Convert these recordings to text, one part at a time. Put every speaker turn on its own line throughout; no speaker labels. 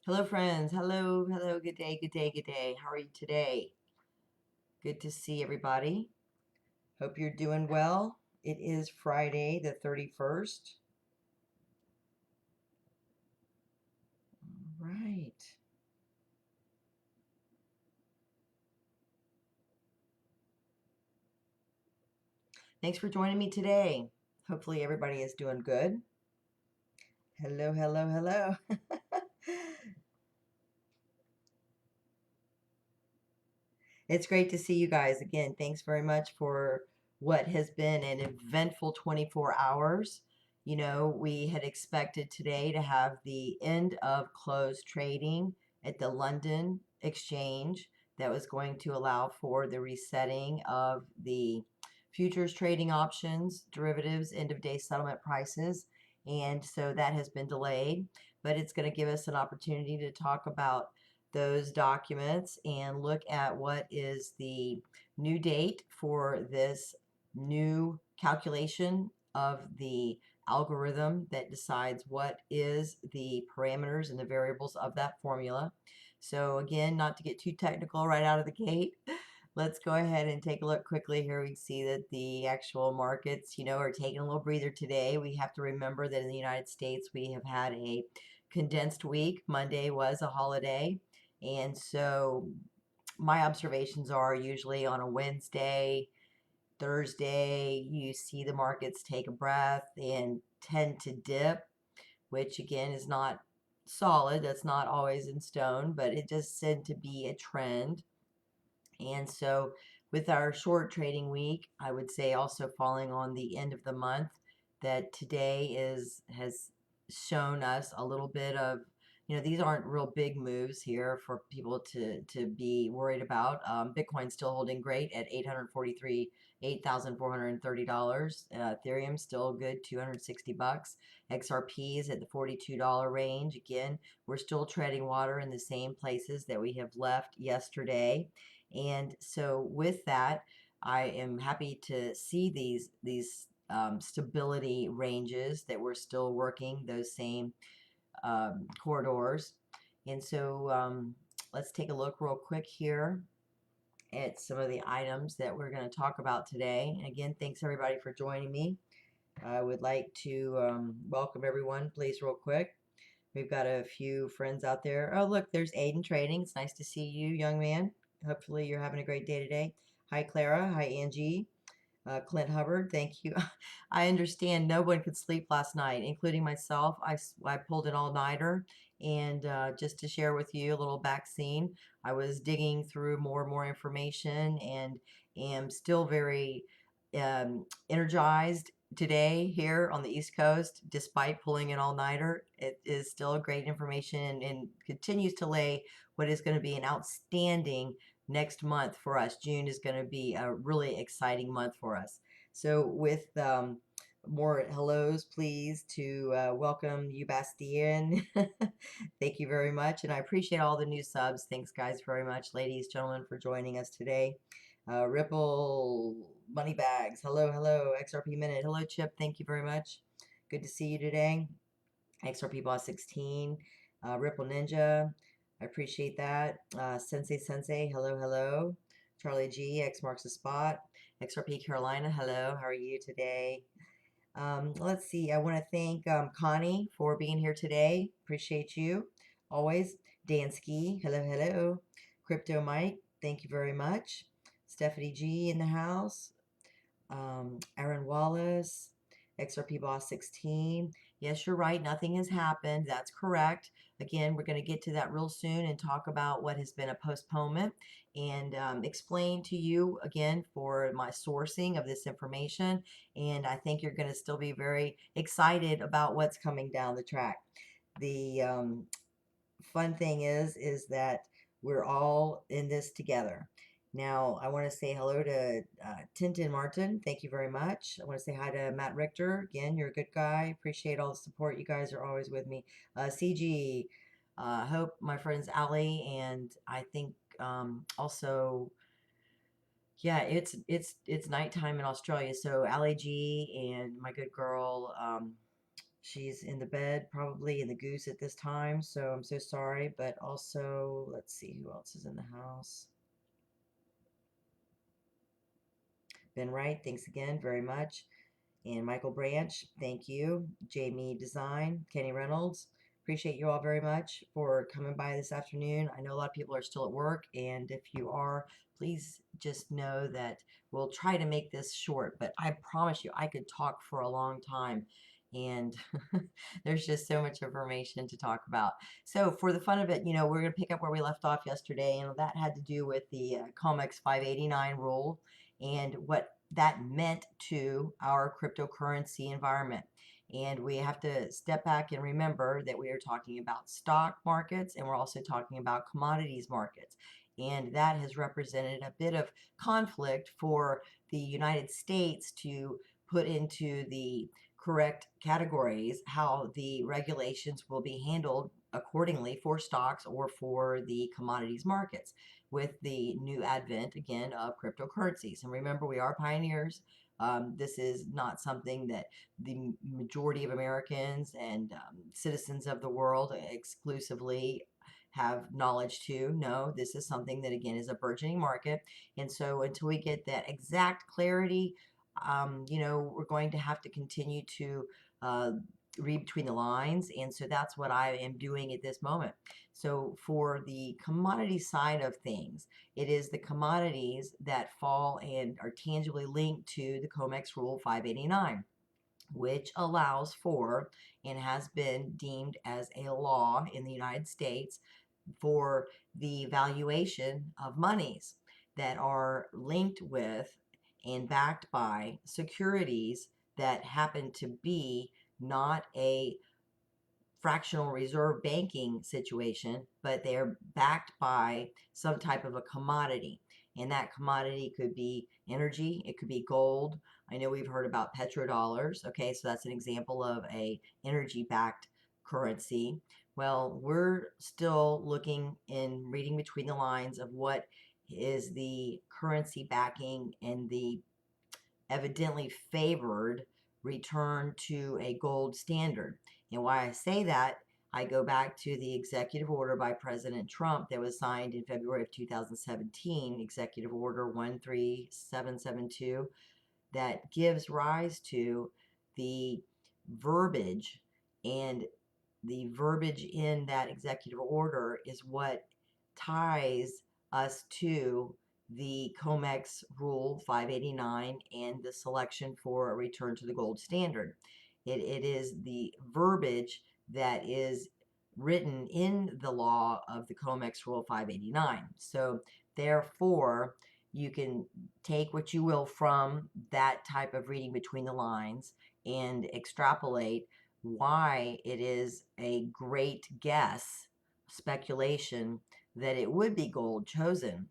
Hello, friends. Hello, hello. Good day, good day, good day. How are you today? Good to see everybody. Hope you're doing well. It is Friday, the 31st. All right. Thanks for joining me today. Hopefully, everybody is doing good. Hello, hello, hello. It's great to see you guys again. Thanks very much for what has been an eventful 24 hours. You know, we had expected today to have the end of closed trading at the London exchange that was going to allow for the resetting of the futures trading options, derivatives, end of day settlement prices. And so that has been delayed, but it's going to give us an opportunity to talk about those documents and look at what is the new date for this new calculation of the algorithm that decides what is the parameters and the variables of that formula. So again, not to get too technical right out of the gate, let's go ahead and take a look quickly here. We see that the actual markets, are taking a little breather today. We have to remember that in the United States, we have had a condensed week. Monday was a holiday. And so my observations are usually on a Wednesday, Thursday, you see the markets take a breath and tend to dip, which again is not solid. That's not always in stone, but it does tend to be a trend. And so with our short trading week, I would say also falling on the end of the month, that today has shown us a little bit of, these aren't real big moves here for people to be worried about. Bitcoin's still holding great at $8,430. Ethereum still good, 260 bucks. XRP is at the $42 range. Again, we're still treading water in the same places that we have left yesterday. And so with that, I am happy to see these stability ranges that we're still working those same corridors. And so let's take a look real quick here at some of the items that we're going to talk about today. And again, thanks everybody for joining me. I would like to welcome everyone, please, real quick. We've got a few friends out there. Oh, look, there's Aiden Trading. It's nice to see you, young man. Hopefully you're having a great day today. Hi, Clara. Hi, Angie. Clint Hubbard, thank you. I understand no one could sleep last night, including myself. I pulled an all-nighter, and just to share with you a little back scene, I was digging through more and more information and am still very energized today here on the East Coast, despite pulling an all-nighter. It is still great information and continues to lay what is going to be an outstanding next month for us. June is going to be a really exciting month for us. So with more hellos, please, to welcome you, Bastien. Thank you very much. And I appreciate all the new subs. Thanks, guys, very much, ladies, gentlemen, for joining us today. Ripple Moneybags. Hello, hello. XRP Minute. Hello, Chip. Thank you very much. Good to see you today. XRP Boss 16. Ripple Ninja. I appreciate that. Sensei. Hello, hello. Charlie G. X marks the spot. XRP Carolina. Hello. How are you today? Let's see. I want to thank Connie for being here today. Appreciate you always. Dansky. Hello, hello. Crypto Mike. Thank you very much. Stephanie G in the house. Aaron Wallace, XRP Boss 16. Yes, you're right. Nothing has happened. That's correct. Again, we're going to get to that real soon and talk about what has been a postponement and explain to you again for my sourcing of this information. And I think you're going to still be very excited about what's coming down the track. The fun thing is that we're all in this together. Now, I want to say hello to Tintin Martin. Thank you very much. I want to say hi to Matt Richter. Again, you're a good guy. Appreciate all the support. You guys are always with me. CG, hope my friends Ali and I think also, yeah, it's nighttime in Australia. So Ali G and my good girl She's in the bed, probably in the goose at this time, so I'm so sorry. But also, let's see who else is in the house. Ben Wright, thanks again very much. And Michael Branch, thank you. Jamie Design, Kenny Reynolds, appreciate you all very much for coming by this afternoon. I know a lot of people are still at work, and if you are, please just know that we'll try to make this short, but I promise you, I could talk for a long time. And there's just so much information to talk about. So for the fun of it, we're going to pick up where we left off yesterday, and that had to do with the COMEX 589 rule and what that meant to our cryptocurrency environment. And we have to step back and remember that we are talking about stock markets, and we're also talking about commodities markets. And that has represented a bit of conflict for the United States to put into the correct categories how the regulations will be handled accordingly for stocks or for the commodities markets with the new advent again of cryptocurrencies. And remember, we are pioneers. This is not something that the majority of Americans and citizens of the world exclusively have knowledge to. No, this is something that again is a burgeoning market. And so until we get that exact clarity, we're going to have to continue to read between the lines. And so that's what I am doing at this moment. So for the commodity side of things, it is the commodities that fall and are tangibly linked to the COMEX Rule 589, which allows for and has been deemed as a law in the United States for the valuation of monies that are linked with and backed by securities that happen to be not a fractional reserve banking situation, but they're backed by some type of a commodity. And that commodity could be energy, it could be gold. I know we've heard about petrodollars. Okay, so that's an example of a energy backed currency. Well, we're still looking and reading between the lines of what is the currency backing and the evidently favored return to a gold standard. And why I say that, I go back to the executive order by President Trump that was signed in February of 2017, Executive Order 13772, that gives rise to the verbiage. And the verbiage in that executive order is what ties us to the COMEX Rule 589 and the selection for a return to the gold standard. It is the verbiage that is written in the law of the COMEX Rule 589. So therefore, you can take what you will from that type of reading between the lines and extrapolate why it is a great guess, speculation, that it would be gold chosen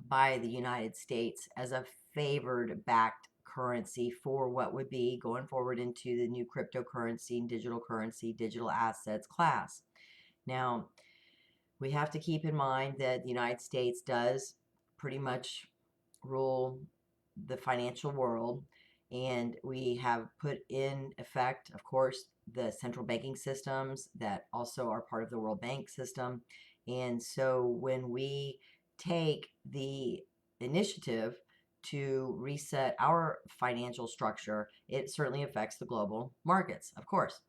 by the United States as a favored backed currency for what would be going forward into the new cryptocurrency, digital assets class. Now, we have to keep in mind that the United States does pretty much rule the financial world, and we have put in effect, of course, the central banking systems that also are part of the World Bank system. And so when we take the initiative to reset our financial structure, it certainly affects the global markets, of course.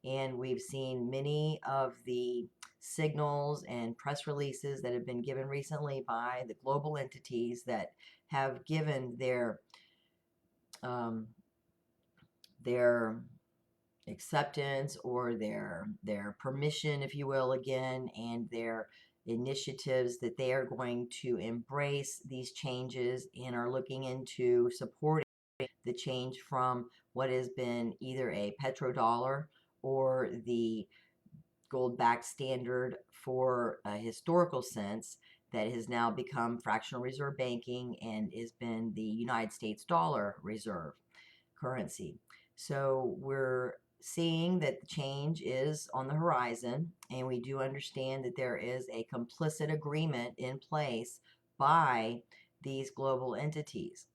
And we've seen many of the signals and press releases that have been given recently by the global entities that have given their acceptance or their permission, if you will, again, and their initiatives that they are going to embrace these changes and are looking into supporting the change from what has been either a petrodollar or the gold backed standard for a historical sense that has now become fractional reserve banking and has been the United States dollar reserve currency. So we're seeing that the change is on the horizon, and we do understand that there is a complicit agreement in place by these global entities.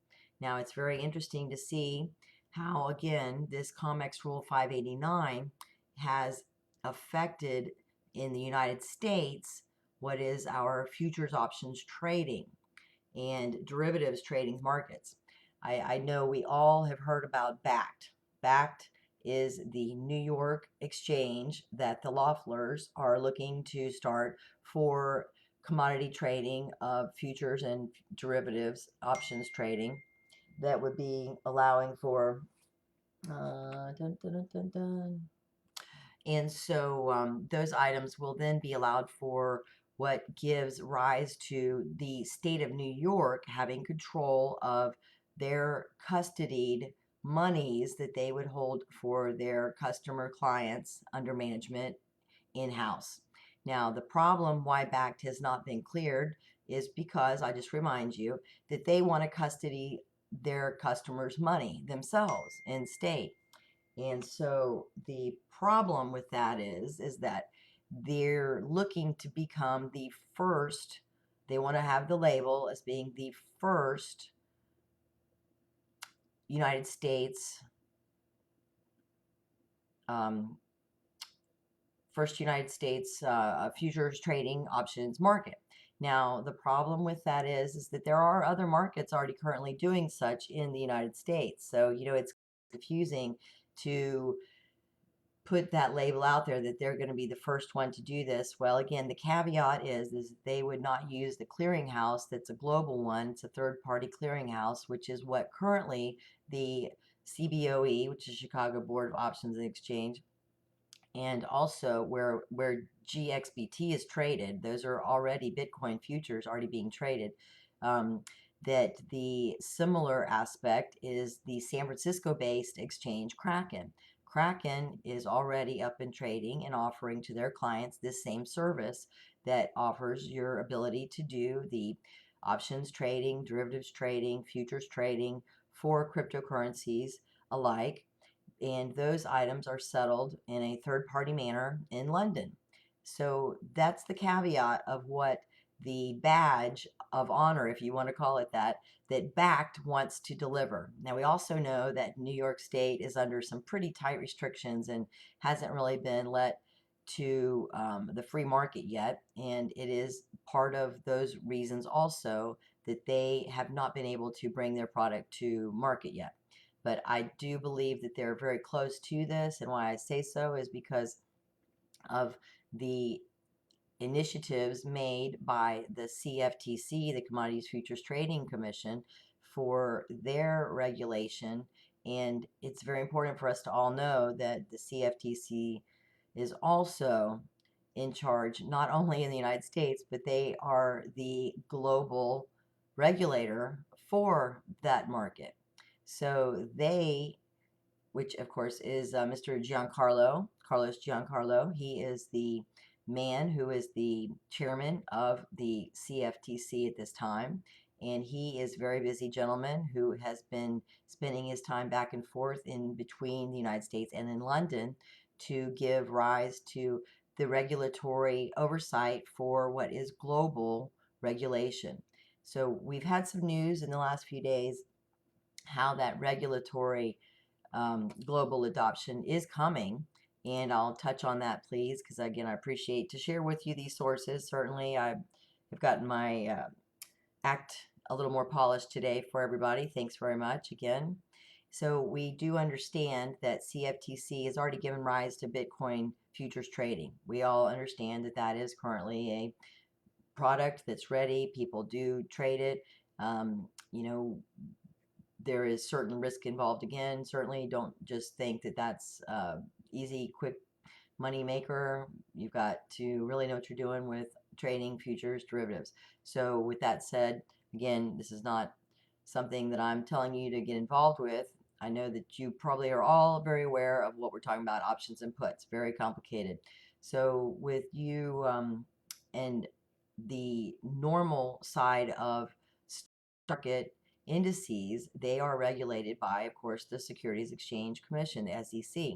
Now, it's very interesting to see how, again, this COMEX Rule 589 has affected in the United States what is our futures options trading and derivatives trading markets. I know we all have heard about BACT. BACT is the New York exchange that the Loefflers are looking to start for commodity trading of futures and derivatives options trading that would be allowing for dun, dun, dun, dun. And so those items will then be allowed for what gives rise to the state of New York having control of their custodied monies that they would hold for their customer clients under management in-house. Now, the problem why BACT has not been cleared is because, I just remind you, that they want to custody their customers' money themselves in state. And so the problem with that is that they're looking to become the first, they want to have the label as being the first United States um, futures trading options market. Now, the problem with that is that there are other markets already currently doing such in the United States. So, it's confusing to put that label out there that they're going to be the first one to do this. Well, again, the caveat is they would not use the clearinghouse that's a global one. It's a third-party clearinghouse, which is what currently the CBOE, which is Chicago Board of Options and Exchange, and also where GXBT is traded. Those are already Bitcoin futures already being traded. That the similar aspect is the San Francisco-based exchange Kraken. Kraken is already up and trading and offering to their clients this same service that offers your ability to do the options trading, derivatives trading, futures trading for cryptocurrencies alike, and those items are settled in a third-party manner in London. So that's the caveat of what the badge of honor, if you want to call it that BACT wants to deliver. Now, we also know that New York State is under some pretty tight restrictions and hasn't really been let to the free market yet, and it is part of those reasons also that they have not been able to bring their product to market yet. But I do believe that they're very close to this, and why I say so is because of the initiatives made by the CFTC, the Commodities Futures Trading Commission, for their regulation. And it's very important for us to all know that the CFTC is also in charge, not only in the United States, but they are the global regulator for that market. So they, which of course is Mr. Carlos Giancarlo, he is the man who is the chairman of the CFTC at this time. And he is a very busy gentleman who has been spending his time back and forth in between the United States and in London to give rise to the regulatory oversight for what is global regulation. So we've had some news in the last few days how that regulatory global adoption is coming. And I'll touch on that, please, because again, I appreciate to share with you these sources. Certainly, I've gotten my act a little more polished today for everybody. Thanks very much again. So we do understand that CFTC has already given rise to Bitcoin futures trading. We all understand that that is currently a product that's ready. People do trade it. There is certain risk involved. Again, certainly don't just think that that's easy, quick money maker. You've got to really know what you're doing with trading futures derivatives. So with that said, again, this is not something that I'm telling you to get involved with. I know that you probably are all very aware of what we're talking about, options and puts, very complicated. So with you and the normal side of market indices, they are regulated by, of course, the Securities Exchange Commission, the SEC,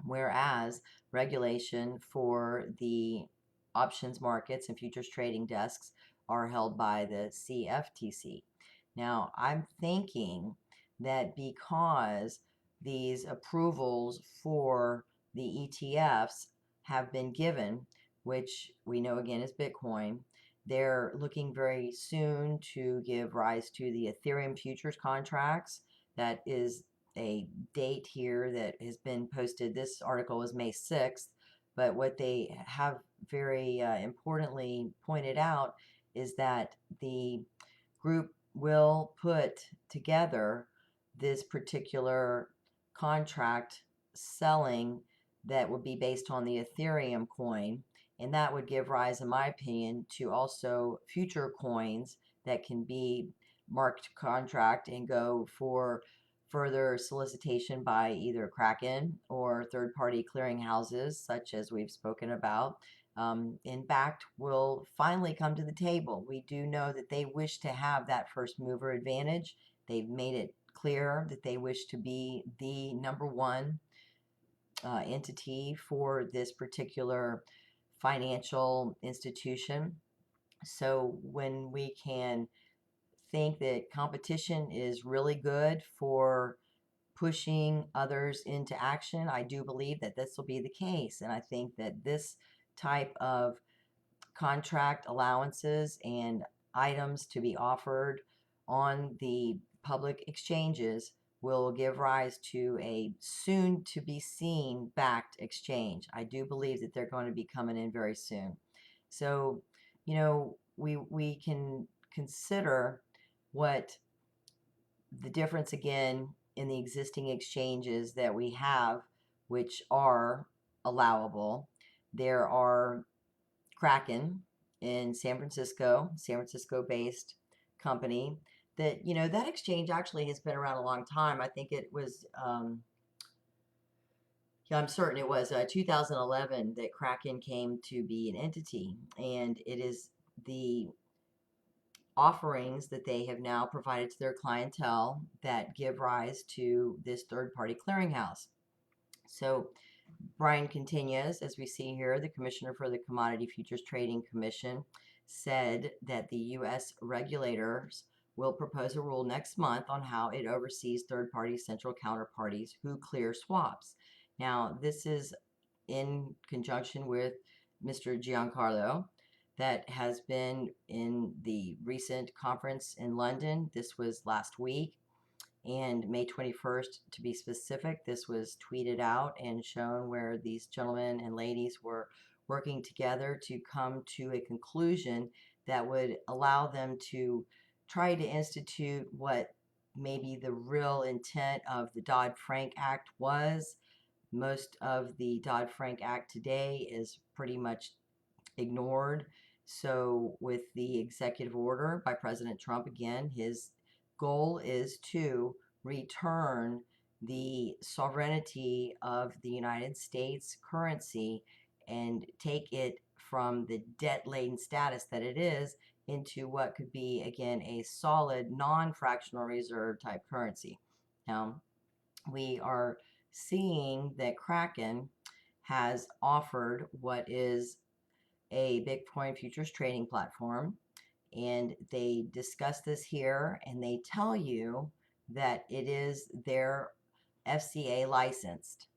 whereas regulation for the options markets and futures trading desks are held by the CFTC. Now, I'm thinking that because these approvals for the ETFs have been given, which we know again is Bitcoin, they're looking very soon to give rise to the Ethereum futures contracts. That is a date here that has been posted. This article was May 6th, but what they have very importantly pointed out is that the group will put together this particular contract selling that would be based on the Ethereum coin. And that would give rise, in my opinion, to also future coins that can be marked contract and go for further solicitation by either Kraken or third-party clearinghouses, such as we've spoken about. In fact, will finally come to the table. We do know that they wish to have that first mover advantage. They've made it clear that they wish to be the number one entity for this particular financial institution. So when we can think that competition is really good for pushing others into action, I do believe that this will be the case. And I think that this type of contract allowances and items to be offered on the public exchanges will give rise to a soon to be seen backed exchange. I do believe that they're going to be coming in very soon. So, we can consider what the difference again in the existing exchanges that we have, which are allowable. There are Kraken in San Francisco based company that, that exchange actually has been around a long time. I think it was, I'm certain it was 2011 that Kraken came to be an entity. And it is the offerings that they have now provided to their clientele that give rise to this third-party clearinghouse. So Brian continues, as we see here, the commissioner for the Commodity Futures Trading Commission said that the U.S. regulators will propose a rule next month on how it oversees third-party central counterparties who clear swaps. Now, this is in conjunction with Mr. Giancarlo, that has been in the recent conference in London. This was last week, and May 21st to be specific. This was tweeted out and shown where these gentlemen and ladies were working together to come to a conclusion that would allow them to try to institute what maybe the real intent of the Dodd-Frank Act was. Most of the Dodd-Frank Act today is pretty much ignored. So with the executive order by President Trump, again, his goal is to return the sovereignty of the United States currency and take it from the debt-laden status that it is into what could be, again, a solid non-fractional reserve type currency. Now, we are seeing that Kraken has offered what is a Bitcoin futures trading platform, and they discuss this here, and they tell you that it is their FCA licensed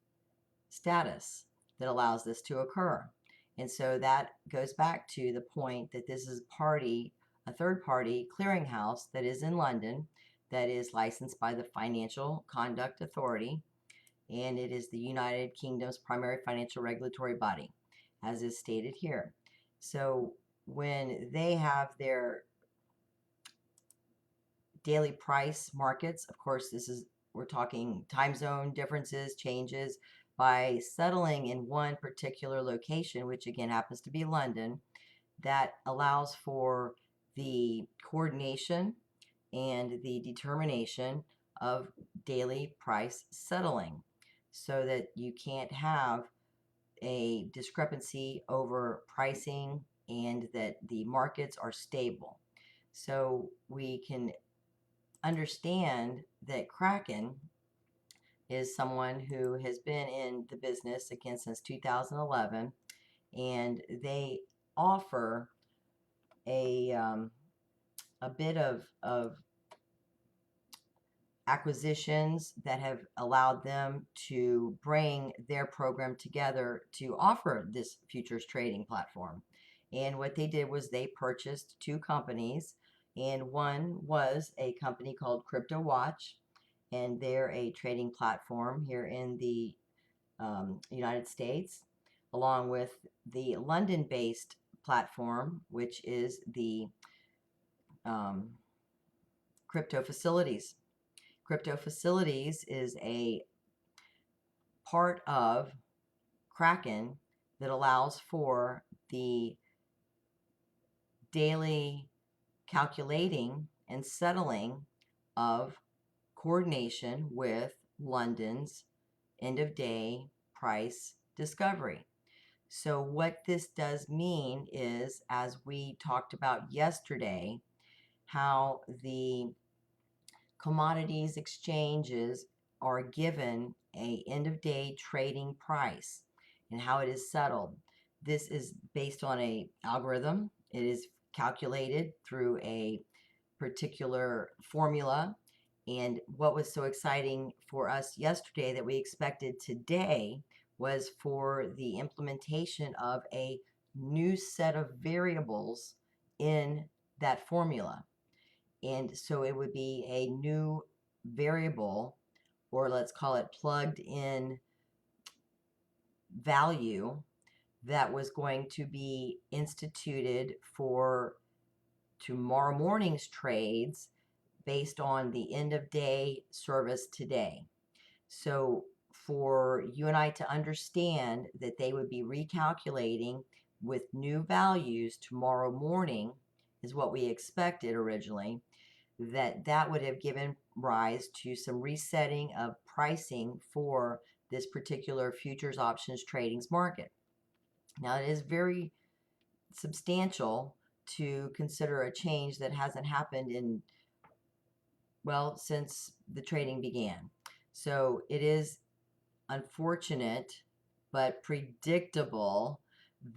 status that allows this to occur. And so that goes back to the point that this is a third-party clearinghouse that is in London, that is licensed by the Financial Conduct Authority, and it is the United Kingdom's primary financial regulatory body, as is stated here. So when they have their daily price markets, of course, we're talking time zone differences, changes, by settling in one particular location, which again happens to be London, that allows for the coordination and the determination of daily price settling, so that you can't have a discrepancy over pricing and that the markets are stable. So we can understand that Kraken is someone who has been in the business again since 2011, and they offer a bit of acquisitions that have allowed them to bring their program together to offer this futures trading platform. And what they did was they purchased two companies, and one was a company called Crypto Watch, and they're a trading platform here in the United States, along with the London-based platform, which is the um, Crypto Facilities. Crypto Facilities is a part of Kraken that allows for the daily calculating and settling of coordination with London's end of day price discovery. So what this does mean is, as we talked about yesterday, how the commodities exchanges are given a end of day trading price and how it is settled. This is based on a algorithm. It is calculated through a particular formula. And what was so exciting for us yesterday that we expected today was for the implementation of a new set of variables in that formula. And so it would be a new variable, or let's call it plugged in value, that was going to be instituted for tomorrow morning's trades based on the end of day service today. So for you and I to understand that they would be recalculating with new values tomorrow morning is what we expected originally, that would have given rise to some resetting of pricing for this particular futures options tradings market. Now, it is very substantial to consider a change that hasn't happened in, well, since the trading began. So it is unfortunate but predictable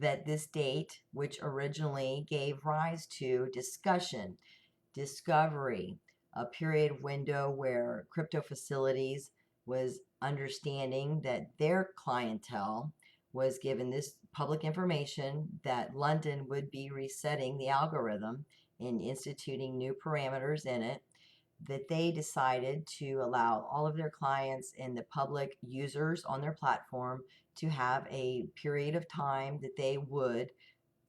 that this date, which originally gave rise to discussion, discovery, a period window where Crypto Facilities was understanding that their clientele was given this public information that London would be resetting the algorithm and instituting new parameters in it, that they decided to allow all of their clients and the public users on their platform to have a period of time that they would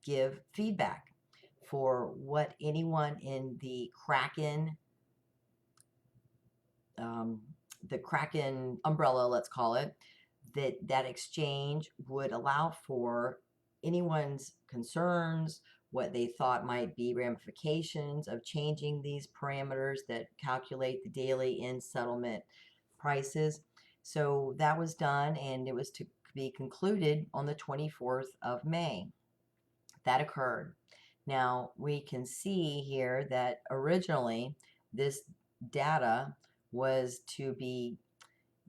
give feedback for what anyone in the Kraken umbrella, let's call it, that exchange would allow for anyone's concerns, what they thought might be ramifications of changing these parameters that calculate the daily in settlement prices. So that was done, and it was to be concluded on the 24th of May. That occurred. Now we can see here that originally this data was to be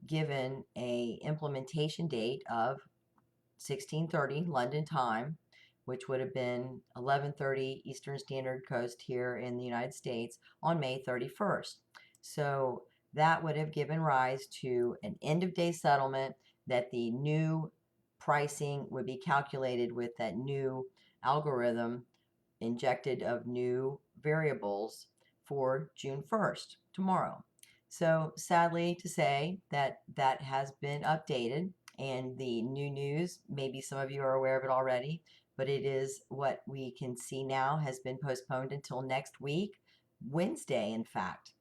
given a implementation date of 16:30 London time, which would have been 11:30 Eastern Standard Coast here in the United States on May 31st. So that would have given rise to an end of day settlement, that the new pricing would be calculated with that new algorithm injected of new variables for June 1st, tomorrow. So sadly to say that that has been updated, and the new news, maybe some of you are aware of it already, but it is what we can see now has been postponed until next week, Wednesday, in fact.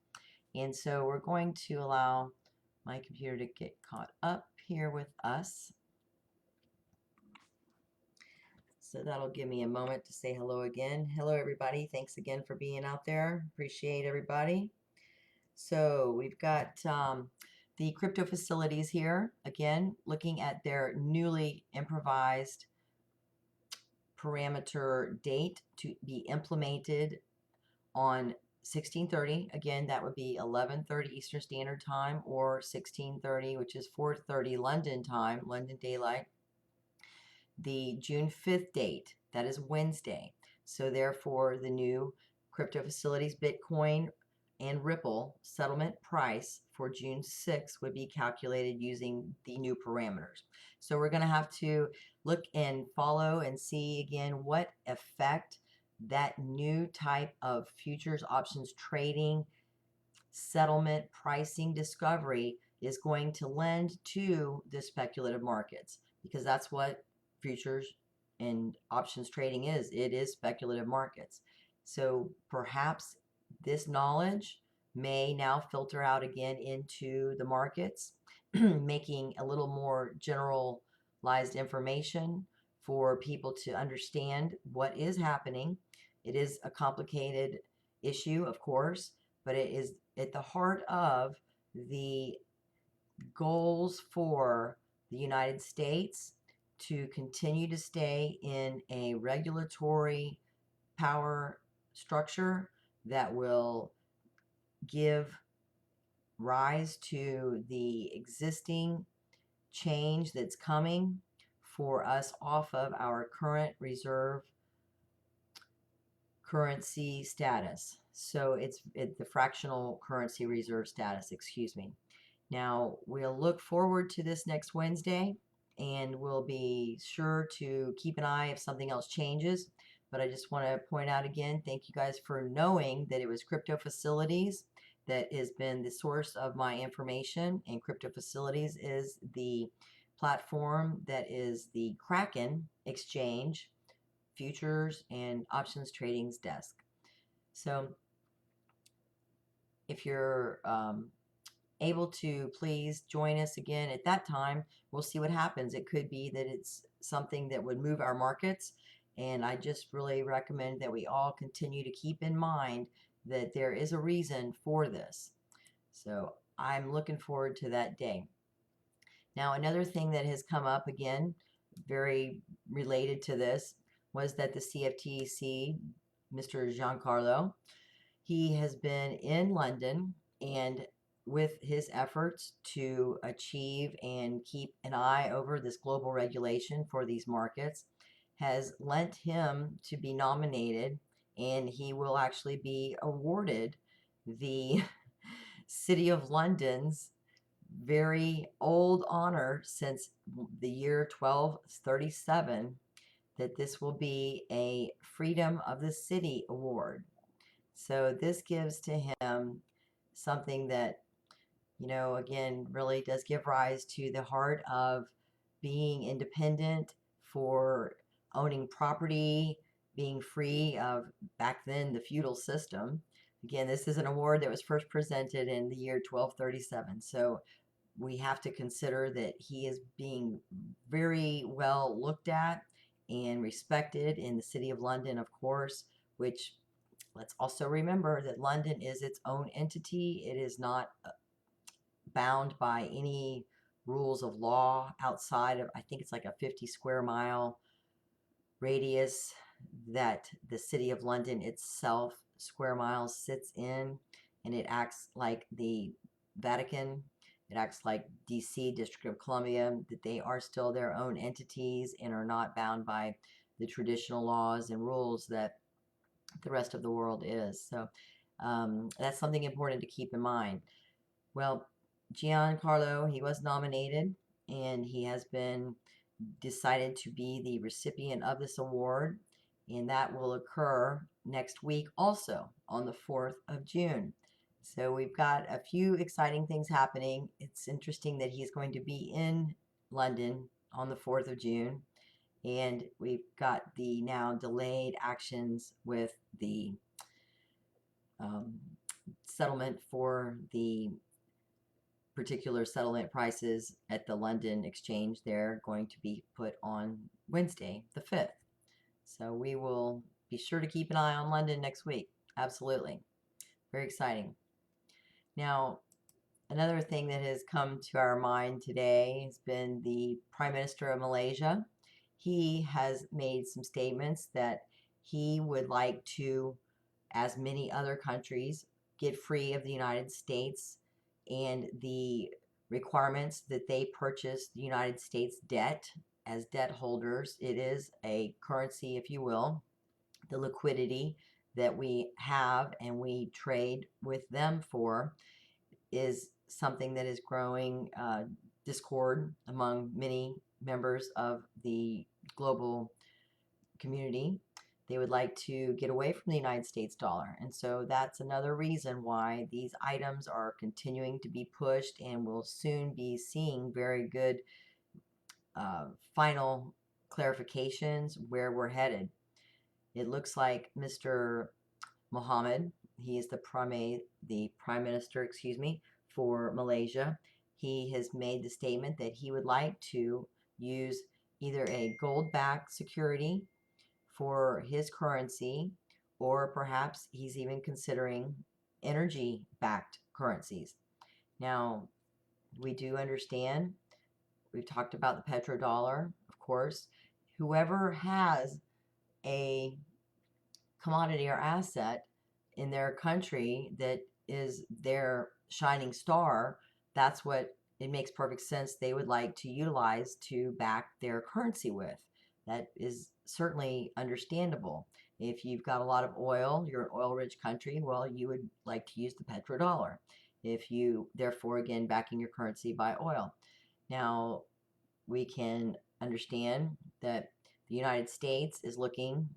And so we're going to allow my computer to get caught up here with us. So that'll give me a moment to say hello again. Hello, everybody. Thanks again for being out there. Appreciate everybody. So we've got the Crypto Facilities here. Again, looking at their newly improvised parameter date to be implemented on 16:30. Again, that would be 11:30 Eastern Standard Time, or 16:30, which is 4:30 London time, London Daylight. The June 5th date, that is Wednesday. So therefore, the new Crypto Facilities Bitcoin and Ripple settlement price for June 6th would be calculated using the new parameters. So we're going to have to look and follow and see again what effect that new type of futures options trading settlement pricing discovery is going to lend to the speculative markets, because that's what futures and options trading is. It is speculative markets. So perhaps this knowledge may now filter out again into the markets, making a little more generalized information for people to understand what is happening. It is a complicated issue, of course, but it is at the heart of the goals for the United States to continue to stay in a regulatory power structure that will give rise to the existing change that's coming for us off of our current reserve currency status. So it's the fractional currency reserve status, excuse me. Now, we'll look forward to this next Wednesday, and we'll be sure to keep an eye if something else changes. But I just want to point out again, thank you guys for knowing that it was Crypto Facilities that has been the source of my information, and Crypto Facilities is the platform that is the Kraken exchange futures and options trading's desk. So if you're able to, please join us again at that time. We'll see what happens. It could be that it's something that would move our markets, and I just really recommend that we all continue to keep in mind that there is a reason for this. So I'm looking forward to that day. Now, another thing that has come up again, very related to this, was that the CFTC, Mr. Giancarlo, he has been in London, and with his efforts to achieve and keep an eye over this global regulation for these markets, has lent him to be nominated, and he will actually be awarded the City of London's very old honor since the year 1237, that this will be a Freedom of the City Award. So this gives to him something that, you know, again, really does give rise to the heart of being independent, for owning property, being free of, back then, the feudal system. Again, this is an award that was first presented in the year 1237. So we have to consider that he is being very well looked at and respected in the City of London, of course, which, let's also remember that London is its own entity. It is not bound by any rules of law outside of, I think it's like a 50 square mile radius that the City of London itself, square miles, sits in, and it acts like the Vatican. It acts like DC, District of Columbia, that they are still their own entities and are not bound by the traditional laws and rules that the rest of the world is. So that's something important to keep in mind. Well, Giancarlo, he was nominated, and he has been decided to be the recipient of this award, and that will occur next week also on the 4th of June. So we've got a few exciting things happening. It's interesting that he's going to be in London on the 4th of June, and we've got the now delayed actions with the settlement for the particular settlement prices at the London exchange. They're going to be put on Wednesday, the 5th. So we will be sure to keep an eye on London next week. Absolutely. Very exciting. Now, another thing that has come to our mind today has been the Prime Minister of Malaysia. He has made some statements that he would like to, as many other countries, get free of the United States and the requirements that they purchase the United States debt as debt holders. It is a currency, if you will, the liquidity that we have and we trade with them for is something that is growing discord among many members of the global community. They would like to get away from the United States dollar. And so that's another reason why these items are continuing to be pushed, and we'll soon be seeing very good final clarifications where we're headed. It looks like Mr. Mohammed, he is the prime minister, for Malaysia. He has made the statement that he would like to use either a gold-backed security for his currency, or perhaps he's even considering energy-backed currencies. Now, we do understand, we've talked about the petrodollar, of course. Whoever has a commodity or asset in their country that is their shining star, that's what it makes perfect sense they would like to utilize to back their currency with. That is certainly understandable. If you've got a lot of oil, you're an oil-rich country, well, you would like to use the petrodollar. If you, therefore, again, backing your currency by oil. Now, we can understand that the United States is looking,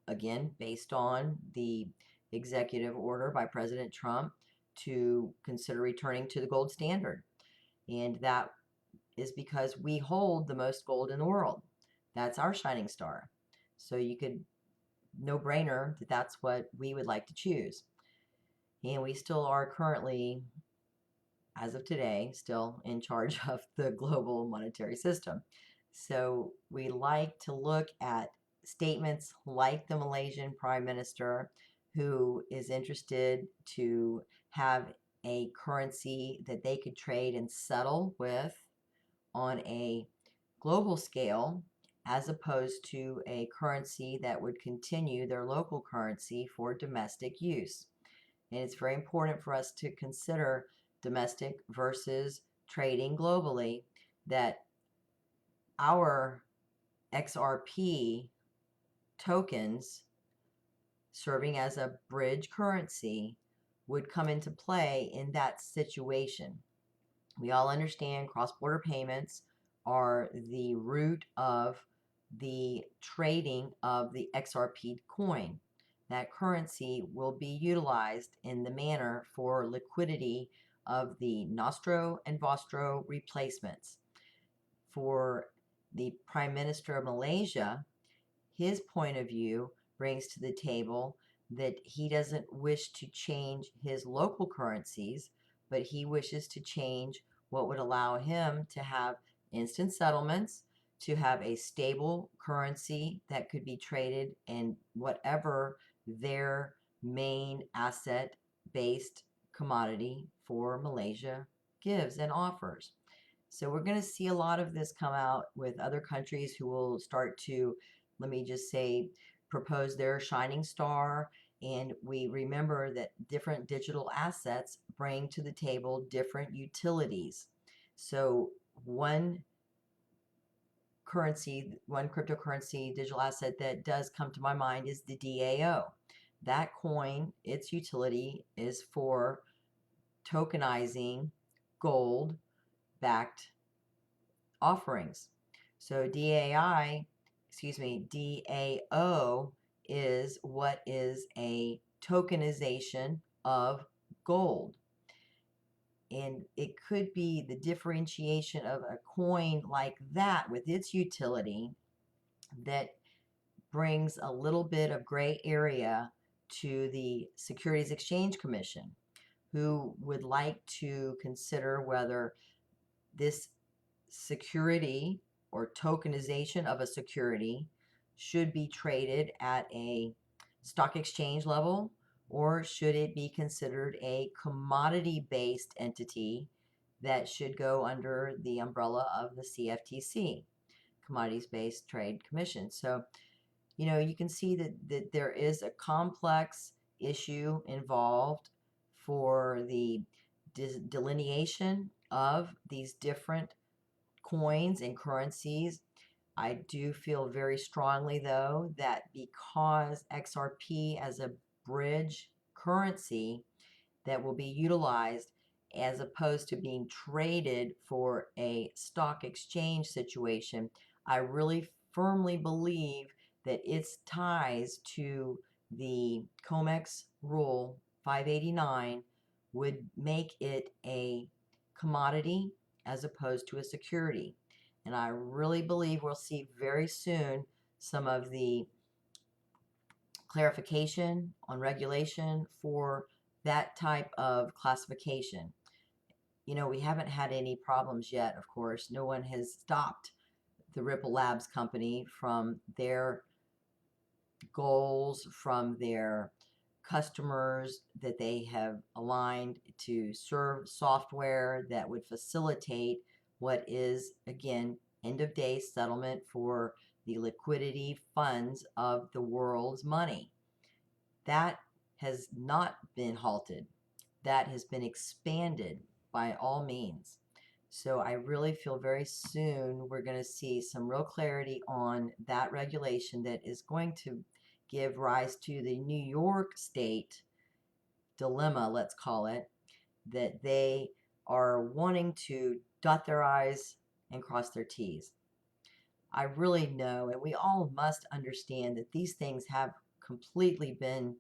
again, based on the executive order by President Trump, to consider returning to the gold standard. And that is because we hold the most gold in the world. That's our shining star. So you could, no brainer, that that's what we would like to choose. And we still are currently, as of today, still in charge of the global monetary system. So we like to look at statements like the Malaysian Prime Minister, who is interested to have a currency that they could trade and settle with on a global scale, as opposed to a currency that would continue their local currency for domestic use. And it's very important for us to consider domestic versus trading globally, that our XRP tokens serving as a bridge currency would come into play in that situation. We all understand cross-border payments are the root of the trading of the XRP coin. That currency will be utilized in the manner for liquidity of the Nostro and Vostro replacements. For the Prime Minister of Malaysia, his point of view brings to the table that he doesn't wish to change his local currencies, but he wishes to change what would allow him to have instant settlements, to have a stable currency that could be traded in whatever their main asset-based commodity for Malaysia gives and offers. So we're going to see a lot of this come out with other countries who will start to, let me just say, propose their shining star. And we remember that different digital assets bring to the table different utilities. So one cryptocurrency digital asset that does come to my mind is the DAO. That coin, its utility is for tokenizing gold-backed offerings. So DAO is what is a tokenization of gold. And it could be the differentiation of a coin like that with its utility that brings a little bit of gray area to the Securities Exchange Commission, who would like to consider whether this security or tokenization of a security should be traded at a stock exchange level, or should it be considered a commodity-based entity that should go under the umbrella of the CFTC, Commodities-Based Trade Commission. So, you can see that there is a complex issue involved for the delineation of these different coins and currencies. I do feel very strongly, though, that because XRP as a bridge currency that will be utilized as opposed to being traded for a stock exchange situation, I really firmly believe that its ties to the COMEX rule 589 would make it a commodity as opposed to a security. And I really believe we'll see very soon some of the clarification on regulation for that type of classification. You know, we haven't had any problems yet, of course. No one has stopped the Ripple Labs company from their goals, from their customers that they have aligned to serve software that would facilitate what is, again, end of day settlement for the liquidity funds of the world's money. That has not been halted. That has been expanded by all means. So I really feel very soon we're going to see some real clarity on that regulation that is going to give rise to the New York State dilemma, let's call it, that they are wanting to dot their I's and cross their T's. I really know, and we all must understand that these things have completely been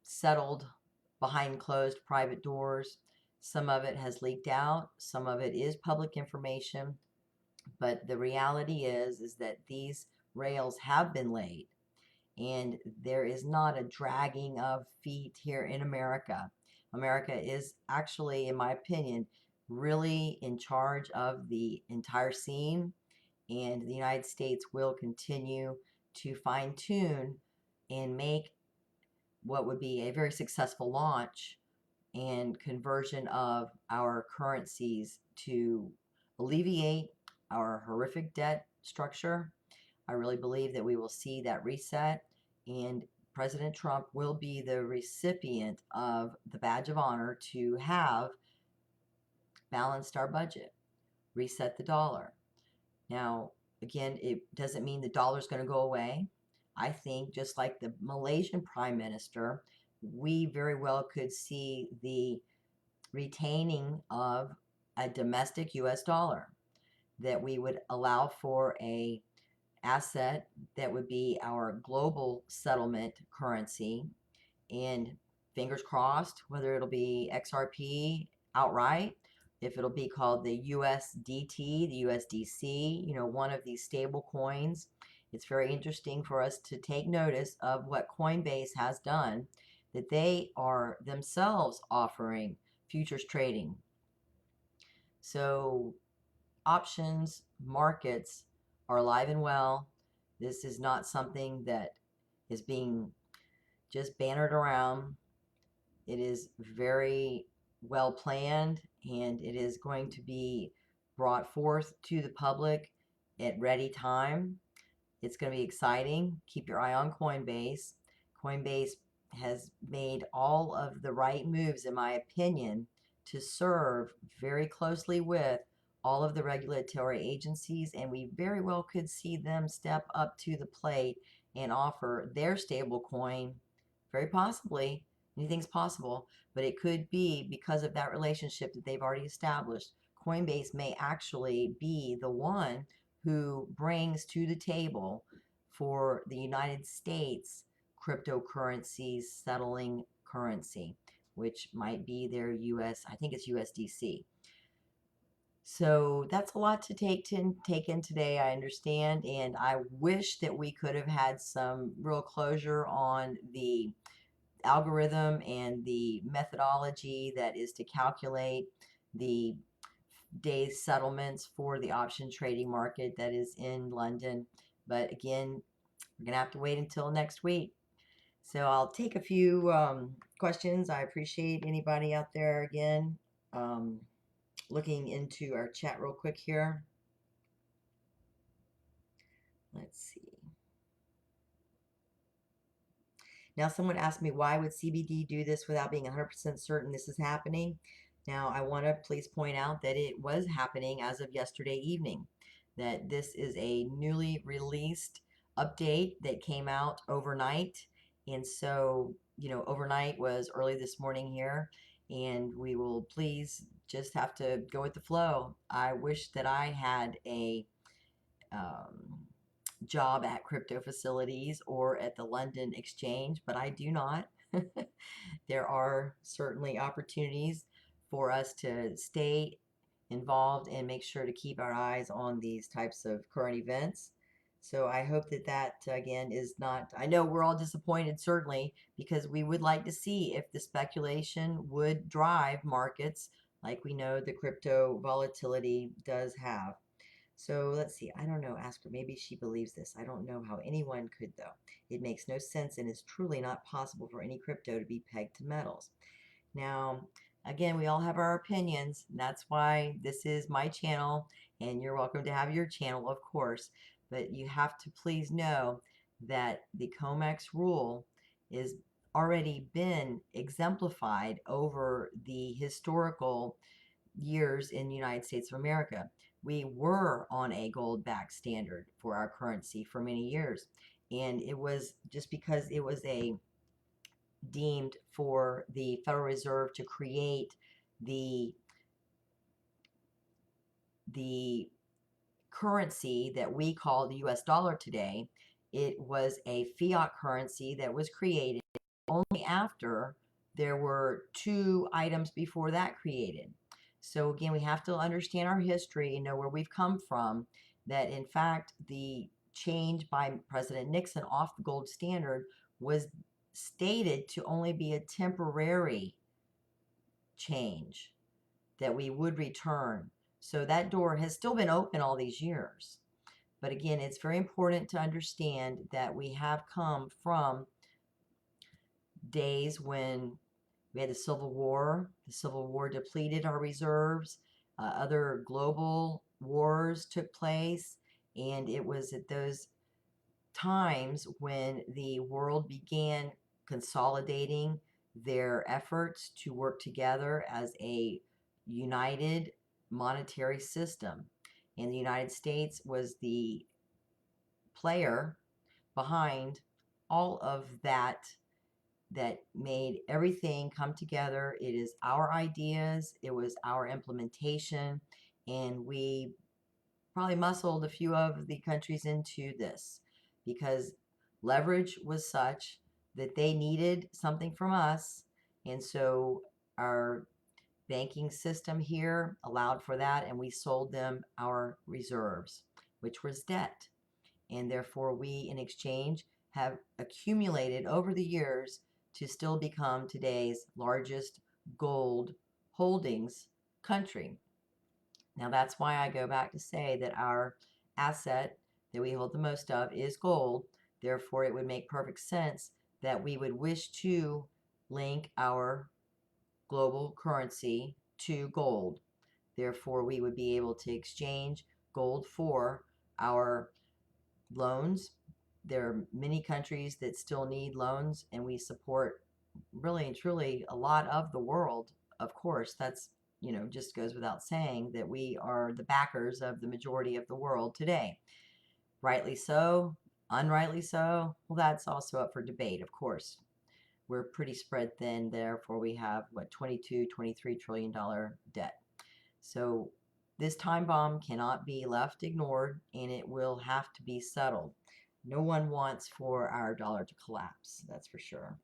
settled behind closed private doors. Some of it has leaked out, some of it is public information, but the reality is that these rails have been laid, and there is not a dragging of feet here in America. America is actually, in my opinion, really in charge of the entire scene, and the United States will continue to fine tune and make what would be a very successful launch and conversion of our currencies to alleviate our horrific debt structure. I really believe that we will see that reset, and President Trump will be the recipient of the badge of honor to have balanced our budget, reset the dollar. Now, again, it doesn't mean the dollar is going to go away. I think just like the Malaysian Prime Minister, we very well could see the retaining of a domestic US dollar, that we would allow for a asset that would be our global settlement currency, and fingers crossed whether it'll be XRP outright, if it'll be called the USDT, the USDC, you know, one of these stable coins. It's very interesting for us to take notice of what Coinbase has done, that they are themselves offering futures trading. So options markets are alive and well. This is not something that is being just bannered around. It is very well planned, and it is going to be brought forth to the public at ready time. It's going to be exciting. Keep your eye on Coinbase. Coinbase has made all of the right moves, in my opinion, to serve very closely with all of the regulatory agencies, and we very well could see them step up to the plate and offer their stable coin, very possibly. Anything's possible, but it could be because of that relationship that they've already established. Coinbase may actually be the one who brings to the table for the United States cryptocurrencies settling currency, which might be their US, I think it's USDC. So that's a lot to take in today, I understand, and I wish that we could have had some real closure on the algorithm and the methodology that is to calculate the day's settlements for the option trading market that is in London. But again, we're going to have to wait until next week. So I'll take a few questions. I appreciate anybody out there again looking into our chat real quick here. Let's see. Now, someone asked me, why would CBD do this without being 100% certain this is happening? Now, I want to please point out that it was happening as of yesterday evening. that this is a newly released update that came out overnight. And so, overnight was early this morning here, and we will please just have to go with the flow. I wish that I had a job at crypto facilities or at the London Exchange, but I do not. There are certainly opportunities for us to stay involved and make sure to keep our eyes on these types of current events. So I hope that again is not, I know we're all disappointed certainly, because we would like to see if the speculation would drive markets like we know the crypto volatility does have. So let's see. I don't know. Ask her. Maybe she believes this. I don't know how anyone could, though. It makes no sense and is truly not possible for any crypto to be pegged to metals. Now, again, we all have our opinions. And that's why this is my channel, and you're welcome to have your channel, of course. But you have to please know that the COMEX rule is already been exemplified over the historical years in the United States of America. We were on a gold-backed standard for our currency for many years. And it was just because it was deemed for the Federal Reserve to create the currency that we call the US dollar today. It was a fiat currency that was created only after there were two items before that created. So again, we have to understand our history and know where we've come from, that in fact the change by President Nixon off the gold standard was stated to only be a temporary change, that we would return. So that door has still been open all these years. But again, it's very important to understand that we have come from days when we had the Civil War. The Civil War depleted our reserves. Other global wars took place. And it was at those times when the world began consolidating their efforts to work together as a united monetary system. And the United States was the player behind all of that made everything come together. It is our ideas, it was our implementation, and we probably muscled a few of the countries into this because leverage was such that they needed something from us. And so our banking system here allowed for that, and we sold them our reserves, which was debt. And therefore, we in exchange have accumulated over the years to still become today's largest gold holdings country. Now, that's why I go back to say that our asset that we hold the most of is gold. Therefore, it would make perfect sense that we would wish to link our global currency to gold. Therefore, we would be able to exchange gold for our loans. There are many countries that still need loans, and we support really and truly a lot of the world. Of course, that's, just goes without saying that we are the backers of the majority of the world today. Rightly so, unrightly so, well, that's also up for debate, of course. We're pretty spread thin, therefore we have, what, $22-23 trillion debt. So this time bomb cannot be left ignored, and it will have to be settled. No one wants for our dollar to collapse, that's for sure.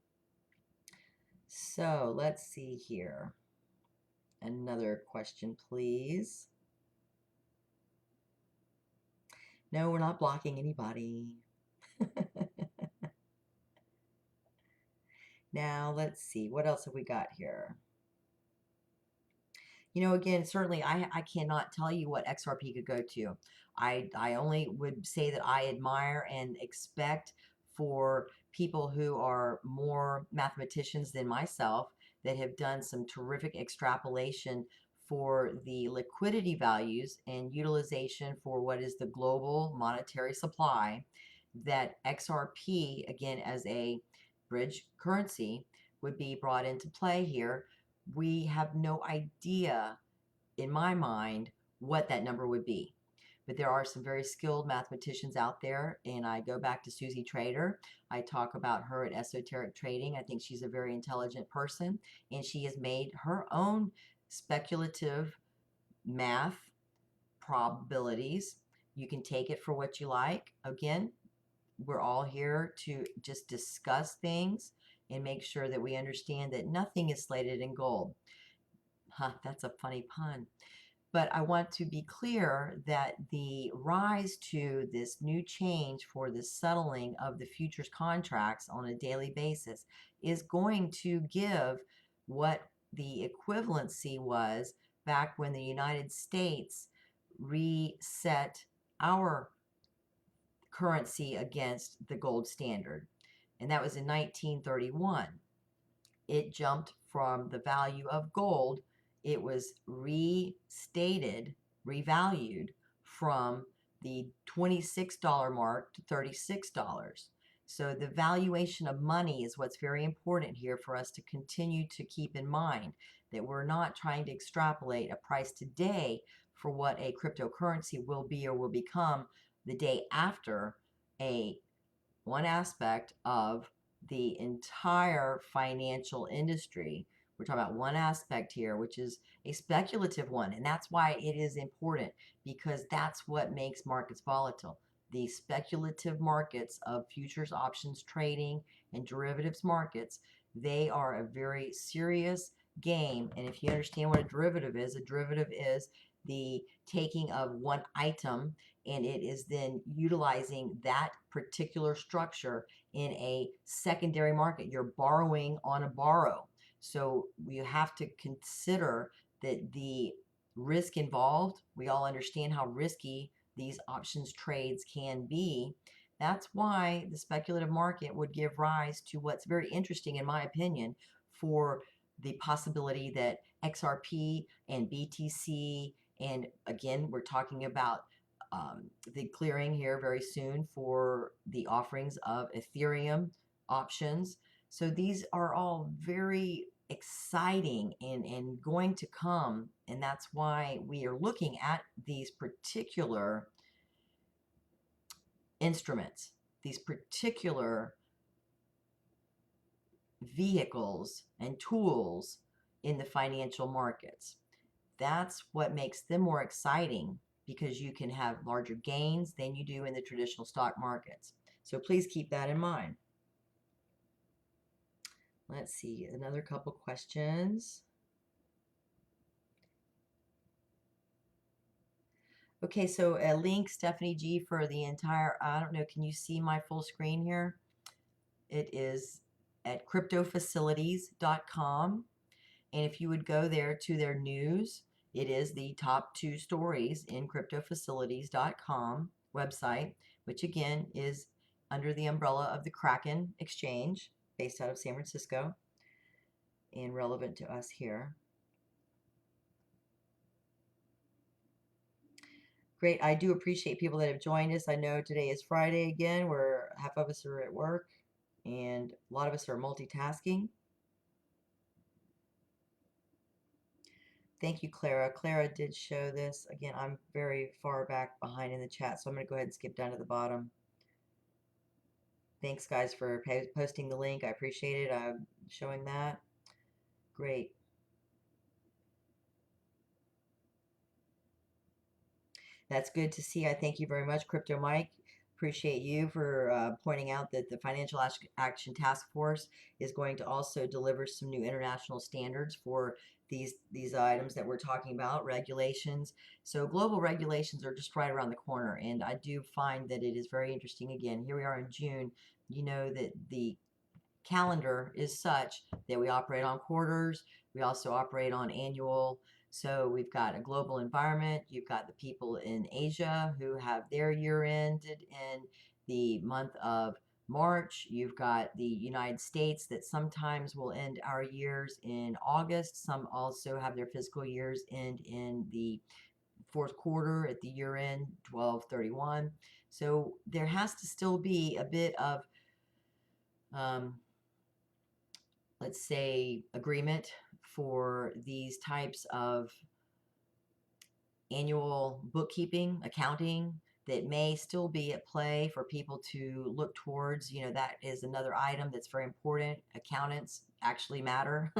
So let's see here. Another question, please. No, we're not blocking anybody. Now, let's see. What else have we got here? Again, certainly I cannot tell you what XRP could go to. I only would say that I admire and expect for people who are more mathematicians than myself that have done some terrific extrapolation for the liquidity values and utilization for what is the global monetary supply, that XRP, again, as a bridge currency, would be brought into play here. We have no idea, in my mind, what that number would be. but there are some very skilled mathematicians out there, and I go back to Susie Trader. I talk about her at Esoteric Trading. I think she's a very intelligent person, and she has made her own speculative math probabilities. You can take it for what you like. Again, we're all here to just discuss things and make sure that we understand that nothing is slated in gold. Huh, that's a funny pun. But I want to be clear that the rise to this new change for the settling of the futures contracts on a daily basis is going to give what the equivalency was back when the United States reset our currency against the gold standard. And that was in 1931. It jumped from the value of gold. It was restated, revalued from the $26 mark to $36. So the valuation of money is what's very important here for us to continue to keep in mind, that we're not trying to extrapolate a price today for what a cryptocurrency will be or will become the day after one aspect of the entire financial industry. We're talking about one aspect here, which is a speculative one. And that's why it is important, because that's what makes markets volatile. The speculative markets of futures, options trading, and derivatives markets, they are a very serious game. And if you understand what a derivative is the taking of one item, and it is then utilizing that particular structure in a secondary market. You're borrowing on a borrow. So you have to consider that the risk involved, we all understand how risky these options trades can be. That's why the speculative market would give rise to what's very interesting, in my opinion, for the possibility that XRP and BTC, and again, we're talking about the clearing here very soon for the offerings of Ethereum options. So these are all very exciting and going to come. And that's why we are looking at these particular instruments, these particular vehicles and tools in the financial markets. That's what makes them more exciting, because you can have larger gains than you do in the traditional stock markets. So please keep that in mind. Let's see, another couple questions. Okay, so a link, Stephanie G, for the entire, I don't know, can you see my full screen here? It is at cryptofacilities.com. And if you would go there to their news, it is the top 2 stories in cryptofacilities.com website, which again is under the umbrella of the Kraken Exchange, based out of San Francisco and relevant to us here. Great. I do appreciate people that have joined us. I know today is Friday again, where half of us are at work and a lot of us are multitasking. Thank you, Clara. Clara did show this. Again, I'm very far back behind in the chat, so I'm going to go ahead and skip down to the bottom. Thanks, guys, for posting the link. I appreciate it. I'm showing that. Great. That's good to see. I thank you very much, Crypto Mike. Appreciate you for pointing out that the Financial Action Task Force is going to also deliver some new international standards for these items that we're talking about, regulations. So global regulations are just right around the corner, and I do find that it is very interesting. Again, here we are in June. You know that the calendar is such that we operate on quarters. We also operate on annual. So we've got a global environment. You've got the people in Asia who have their year ended in the month of March. You've got the United States that sometimes will end our years in August. Some also have their fiscal years end in the fourth quarter at the year end, 12/31. So there has to still be a bit of let's say, agreement for these types of annual bookkeeping, accounting that may still be at play for people to look towards. You know, that is another item that's very important. Accountants actually matter.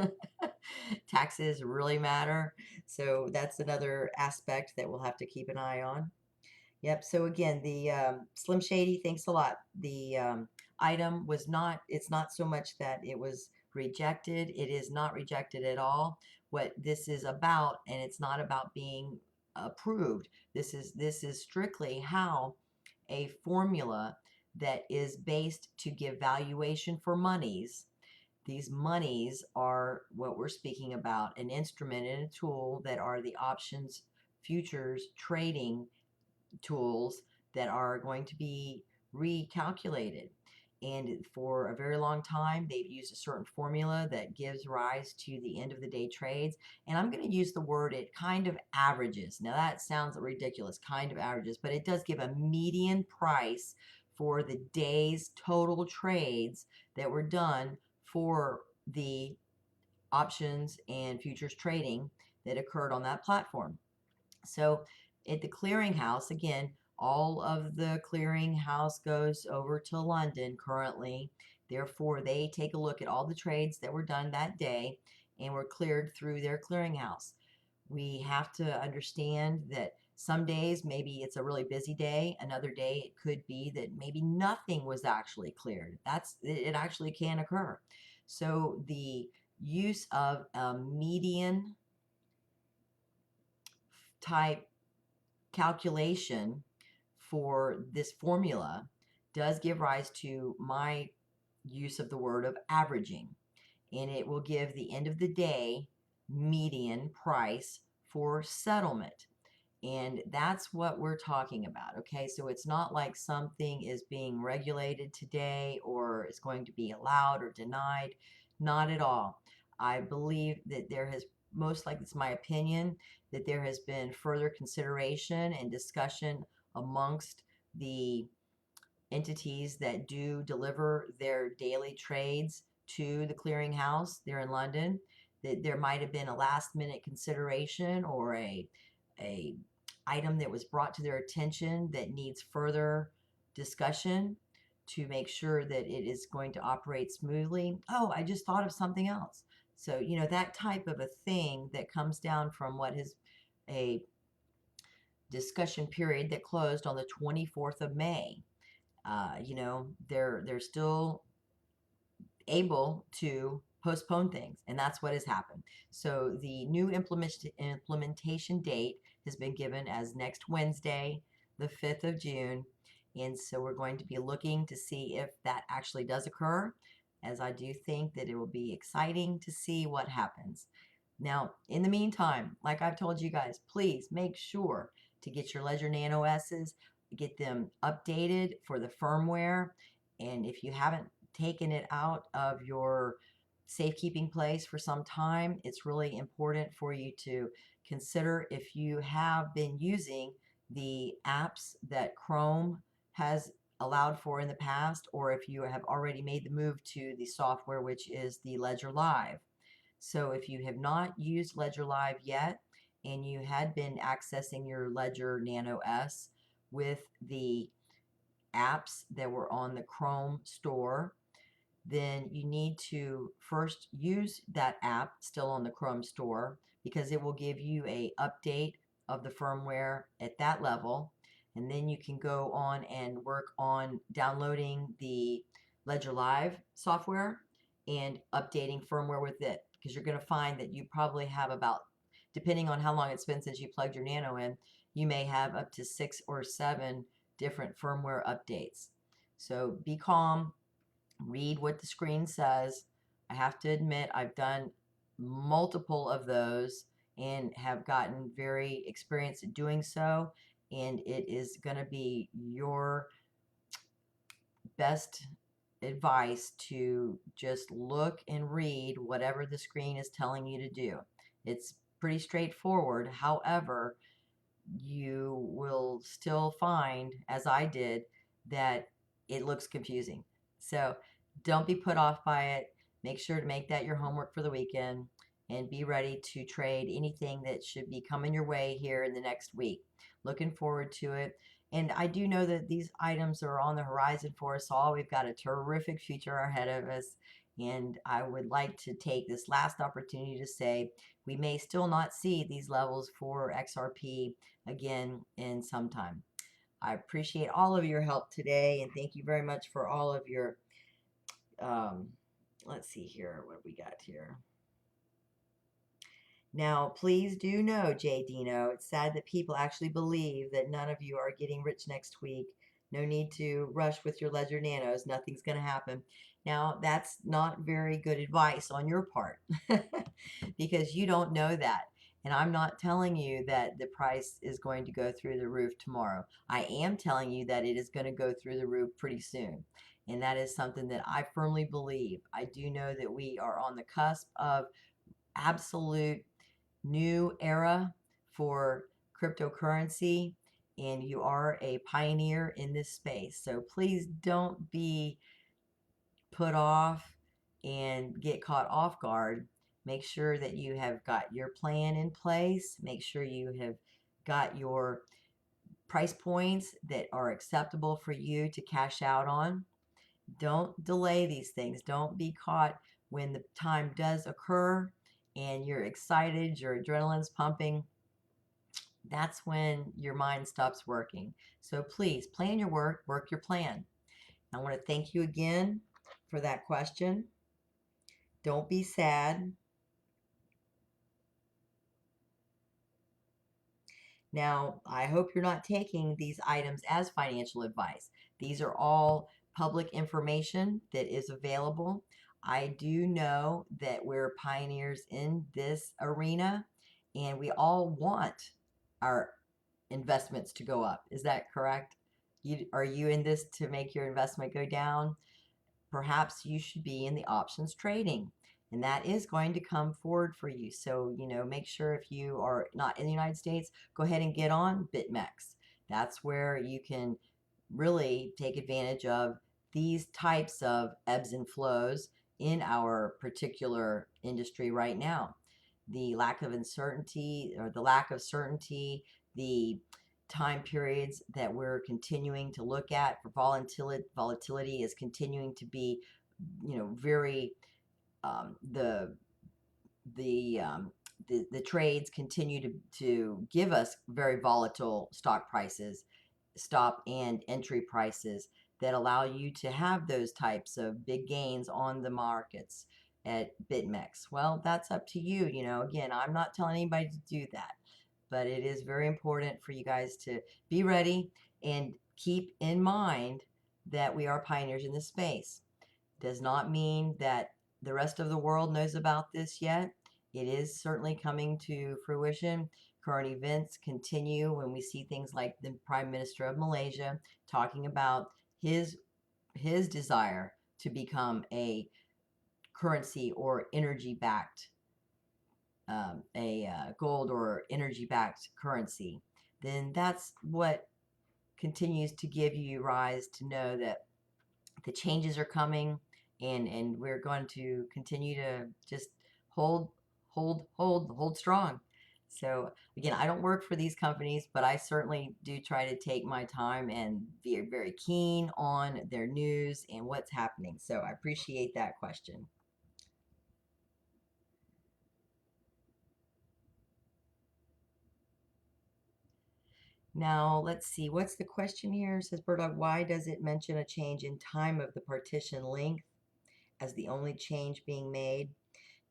Taxes really matter. So that's another aspect that we'll have to keep an eye on. Yep. So again, the Slim Shady, thanks a lot. The item was not, it's not so much that it was rejected. It is not rejected at all. What this is about, and it's not about being approved. This is strictly how a formula that is based to give valuation for monies. These monies are what we're speaking about, an instrument and a tool that are the options, futures, trading tools that are going to be recalculated. And for a very long time, they've used a certain formula that gives rise to the end of the day trades. And I'm going to use the word, it kind of averages. Now that sounds ridiculous, kind of averages, but it does give a median price for the day's total trades that were done for the options and futures trading that occurred on that platform. So at the clearinghouse, again, all of the clearinghouse goes over to London currently. Therefore, they take a look at all the trades that were done that day and were cleared through their clearinghouse. We have to understand that some days maybe it's a really busy day. Another day it could be that maybe nothing was actually cleared. It actually can occur. So the use of a median type calculation for this formula does give rise to my use of the word of averaging, and it will give the end of the day median price for settlement. And that's what we're talking about. Okay, so it's not like something is being regulated today or is going to be allowed or denied. Not at all. I believe that there has, most likely, it's my opinion, that there has been further consideration and discussion amongst the entities that do deliver their daily trades to the clearinghouse there in London, that there might have been a last minute consideration or a item that was brought to their attention that needs further discussion to make sure that it is going to operate smoothly. Oh, I just thought of something else. So, you know, that type of a thing that comes down from what is a discussion period that closed on the 24th of May. You know, they're still able to postpone things, and that's what has happened. So the new implementation date has been given as next Wednesday, the 5th of June, and so we're going to be looking to see if that actually does occur, as I do think that it will be exciting to see what happens. Now, in the meantime, like I've told you guys, please make sure to get your Ledger Nano S's, get them updated for the firmware, and if you haven't taken it out of your safekeeping place for some time, it's really important for you to consider if you have been using the apps that Chrome has allowed for in the past, or if you have already made the move to the software, which is the Ledger Live. So if you have not used Ledger Live yet, and you had been accessing your Ledger Nano S with the apps that were on the Chrome store, then you need to first use that app still on the Chrome store, because it will give you a update of the firmware at that level. And then you can go on and work on downloading the Ledger Live software and updating firmware with it, because you're going to find that you probably have about, depending on how long it's been since you plugged your Nano in, you may have up to 6 or 7 different firmware updates. So be calm, read what the screen says. I have to admit, I've done multiple of those and have gotten very experienced at doing so, and it is going to be your best advice to just look and read whatever the screen is telling you to do. It's pretty straightforward. However, you will still find, as I did, that it looks confusing. So don't be put off by it. Make sure to make that your homework for the weekend. and be ready to trade anything that should be coming your way here in the next week. Looking forward to it. And I do know that these items are on the horizon for us all. We've got a terrific future ahead of us. And I would like to take this last opportunity to say we may still not see these levels for XRP again in some time. I appreciate all of your help today, and thank you very much for all of your, let's see here, what we got here. Now, please do know, Jay Dino, it's sad that people actually believe that none of you are getting rich next week. No need to rush with your Ledger Nanos. Nothing's going to happen. Now, that's not very good advice on your part because you don't know that. And I'm not telling you that the price is going to go through the roof tomorrow. I am telling you that it is going to go through the roof pretty soon. And that is something that I firmly believe. I do know that we are on the cusp of absolute new era for cryptocurrency, and you are a pioneer in this space. So please don't be put off and get caught off guard. Make sure that you have got your plan in place. Make sure you have got your price points that are acceptable for you to cash out on. Don't delay these things. Don't be caught when the time does occur and you're excited, your adrenaline's pumping. That's when your mind stops working. So please plan your work your plan. I want to thank you again for that question. Don't be sad. Now, I hope you're not taking these items as financial advice. These are all public information that is available. I do know that we're pioneers in this arena and we all want our investments to go up. Is that correct? Are you in this to make your investment go down? Perhaps you should be in the options trading, and that is going to come forward for you. So, make sure if you are not in the United States, go ahead and get on BitMEX. That's where you can really take advantage of these types of ebbs and flows in our particular industry right now. The lack of uncertainty or the lack of certainty, the time periods that we're continuing to look at for volatility is continuing to be, very the trades continue to give us very volatile stock prices, stop and entry prices that allow you to have those types of big gains on the markets at BitMEX. Well, that's up to you. Again, I'm not telling anybody to do that, but it is very important for you guys to be ready and keep in mind that we are pioneers in this space. Does not mean that the rest of the world knows about this yet. It is certainly coming to fruition. Current events continue when we see things like the Prime Minister of Malaysia talking about his desire to become a currency or energy backed gold or energy backed currency, then that's what continues to give you rise to know that the changes are coming, and we're going to continue to just hold strong. So again, I don't work for these companies, but I certainly do try to take my time and be very keen on their news and what's happening. So I appreciate that question. Now, let's see. What's the question here? It says, BirdDog, why does it mention a change in time of the partition length as the only change being made?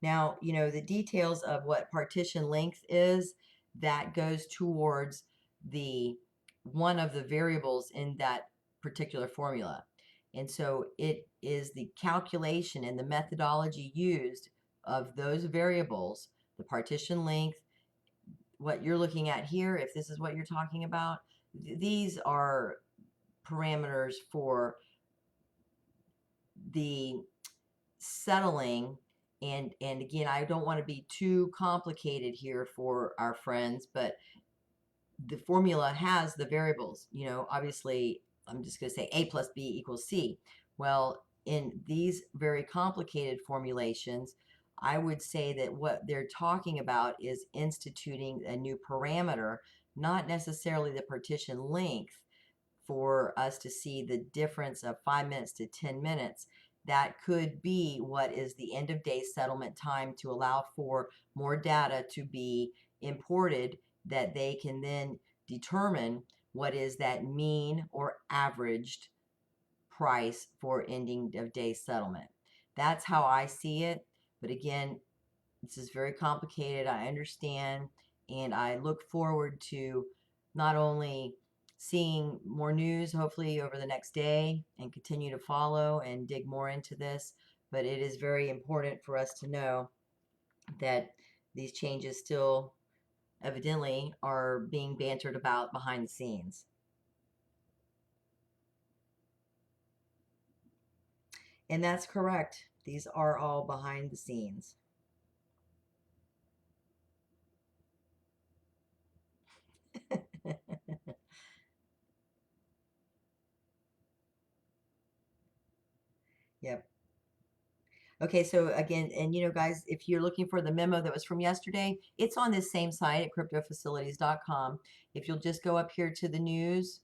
Now, the details of what partition length is, that goes towards the one of the variables in that particular formula. And so it is the calculation and the methodology used of those variables, the partition length, what you're looking at here, if this is what you're talking about, these are parameters for the settling. And again, I don't want to be too complicated here for our friends, but the formula has the variables. Obviously, I'm just going to say A plus B equals C. Well, in these very complicated formulations, I would say that what they're talking about is instituting a new parameter, not necessarily the partition length, for us to see the difference of 5 minutes to 10 minutes. That could be what is the end of day settlement time to allow for more data to be imported that they can then determine what is that mean or averaged price for ending of day settlement. That's how I see it. But again, this is very complicated. I understand. And I look forward to not only seeing more news, hopefully over the next day, and continue to follow and dig more into this. But it is very important for us to know that these changes still evidently are being bantered about behind the scenes. And that's correct. These are all behind the scenes. Yep. Okay, so again, and guys, if you're looking for the memo that was from yesterday, it's on this same site at cryptofacilities.com. If you'll just go up here to the news,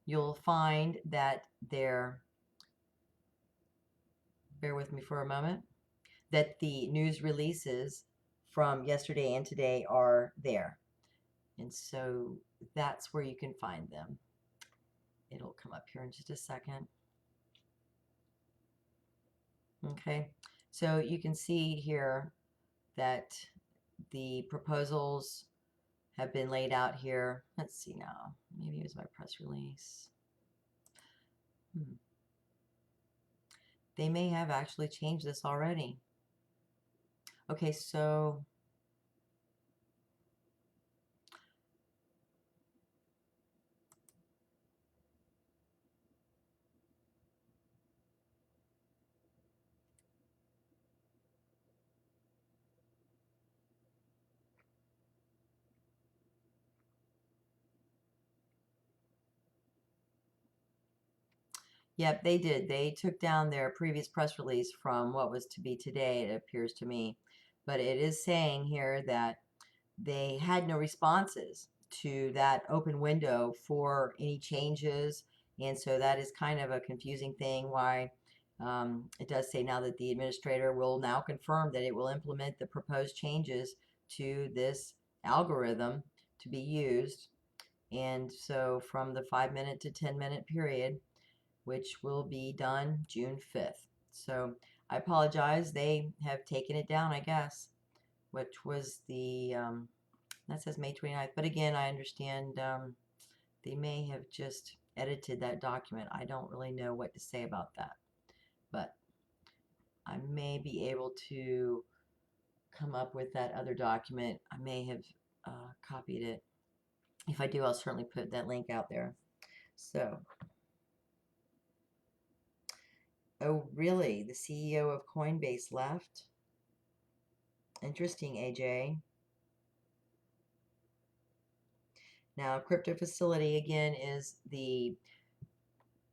you'll find that there, bear with me for a moment, that the news releases from yesterday and today are there. And so that's where you can find them. It'll come up here in just a second. Okay, so you can see here that the proposals have been laid out here. Let's see now. Maybe it was my press release. They may have actually changed this already. Okay, so yep, they did. They took down their previous press release from what was to be today, it appears to me. But it is saying here that they had no responses to that open window for any changes. And so that is kind of a confusing thing why it does say now that the administrator will now confirm that it will implement the proposed changes to this algorithm to be used. And so from the 5-minute to 10-minute period, which will be done June 5th. So I apologize. They have taken it down, I guess, which was the, that says May 29th. But again, I understand they may have just edited that document. I don't really know what to say about that. But I may be able to come up with that other document. I may have copied it. If I do, I'll certainly put that link out there. So, oh, really? The CEO of Coinbase left? Interesting, AJ. Now, Crypto Facility, again, is the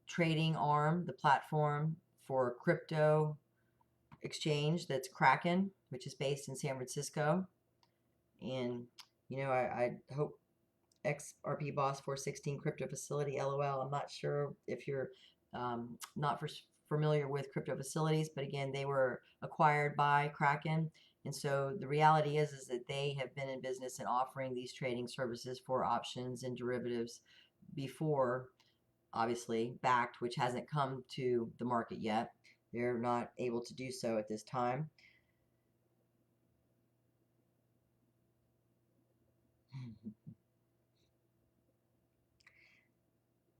trading arm, the platform for crypto exchange that's Kraken, which is based in San Francisco. And, I hope XRP Boss 416 Crypto Facility, LOL. I'm not sure if you're not familiar with Crypto Facilities, but again, they were acquired by Kraken. And so the reality is that they have been in business and offering these trading services for options and derivatives before, obviously, backed, which hasn't come to the market yet. They're not able to do so at this time.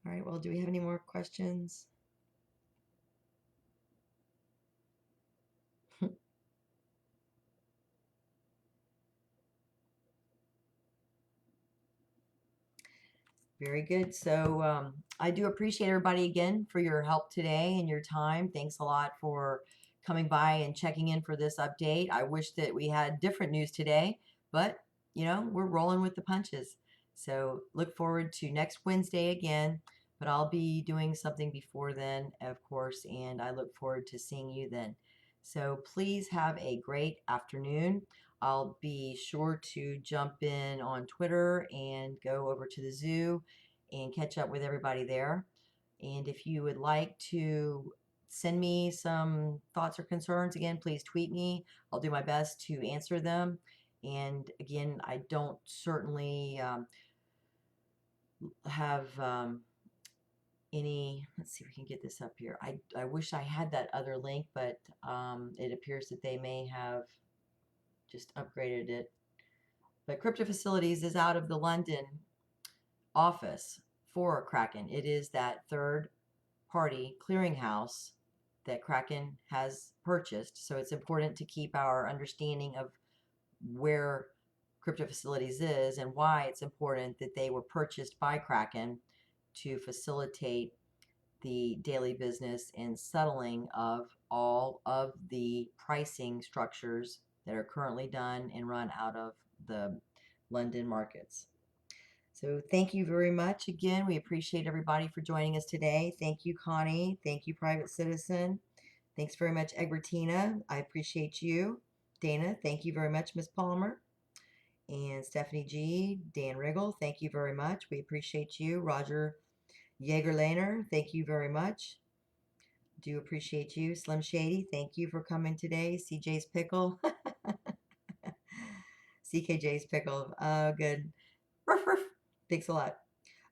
All right, well, do we have any more questions? Very good. So I do appreciate everybody again for your help today and your time. Thanks a lot for coming by and checking in for this update. I wish that we had different news today, but we're rolling with the punches. So look forward to next Wednesday again, but I'll be doing something before then, of course, and I look forward to seeing you then. So please have a great afternoon. I'll be sure to jump in on Twitter and go over to the zoo and catch up with everybody there. And if you would like to send me some thoughts or concerns, again, please tweet me. I'll do my best to answer them. And again, I don't certainly have any, let's see if we can get this up here. I wish I had that other link, but it appears that they may have just upgraded it. But Crypto Facilities is out of the London office for Kraken. It is that third party clearinghouse that Kraken has purchased. So it's important to keep our understanding of where Crypto Facilities is and why it's important that they were purchased by Kraken to facilitate the daily business and settling of all of the pricing structures that are currently done and run out of the London markets. So thank you very much again. We appreciate everybody for joining us today. Thank you, Connie. Thank you, Private Citizen. Thanks very much, Egbertina. I appreciate you. Dana, thank you very much, Miss Palmer. And Stephanie G, Dan Riggle, thank you very much. We appreciate you. Roger Jaeger-Lehner, thank you very much. Do appreciate you. Slim Shady, thank you for coming today. CJ's Pickle. CKJ's Pickle. Oh, good. Ruff, ruff. Thanks a lot.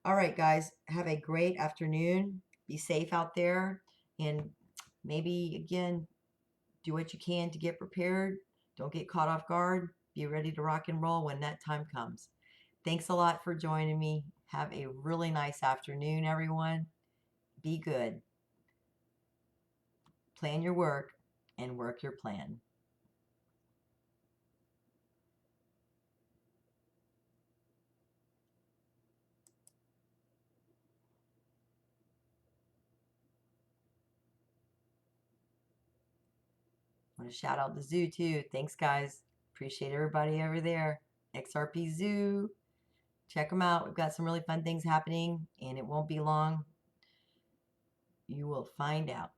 All right, guys. Have a great afternoon. Be safe out there. And maybe, again, do what you can to get prepared. Don't get caught off guard. Be ready to rock and roll when that time comes. Thanks a lot for joining me. Have a really nice afternoon, everyone. Be good. Plan your work and work your plan. I want to shout out the zoo too. Thanks, guys. Appreciate everybody over there. XRP Zoo. Check them out. We've got some really fun things happening, and it won't be long. You will find out.